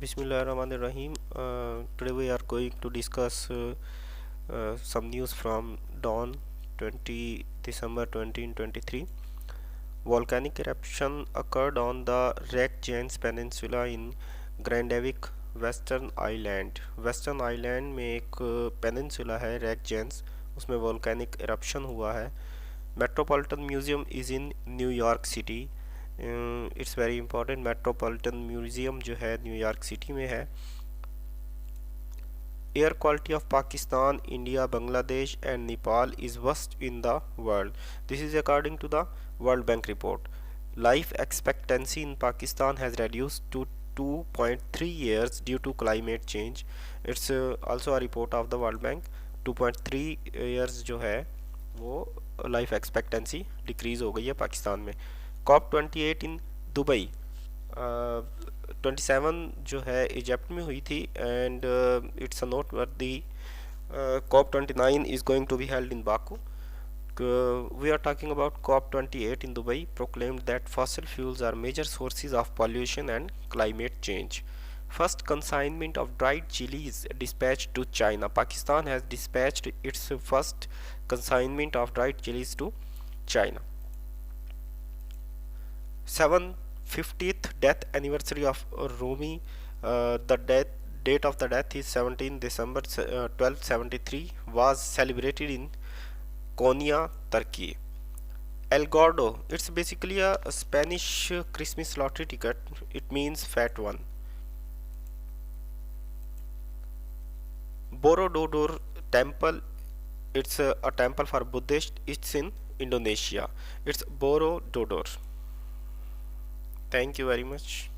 Bismillahirrahmanirrahim. Today we are going to discuss some news from dawn 20 December 2023. Volcanic eruption occurred on the Reykjanes Peninsula in Grandavik, Western Island. Western Island में एक peninsula है Reykjanes, उसमें volcanic eruption हुआ है. Metropolitan Museum is in New York City. It's very important. Metropolitan museum जो है New York city में है. Air quality of Pakistan, India, Bangladesh and Nepal is worst in the world. This is according to the World Bank report. Life expectancy in Pakistan has reduced to 2.3 years due to climate change. It's also a report of the World Bank. 2.3 years जो है वो life expectancy decrease हो गई है पाकिस्तान में. COP28 in Dubai 27 जो है Egypt में हुई थी एंड इट्स अ नोट वर्दी. COP29 is going to be held in Baku. We are talking about COP28 in Dubai proclaimed that fossil fuels are major sources of pollution and climate change. First consignment of dried chilies dispatched to China. Pakistan has dispatched its first consignment of dried chilies to China. 750th death anniversary of Rumi. The date of the death is 17 December 1273. Was celebrated in Konya, Turkey. El Gordo, it's basically a Spanish Christmas lottery ticket. It means fat one. Borobudur temple, it's a temple for Buddhist. It's in Indonesia. It's Borobudur. Thank you very much.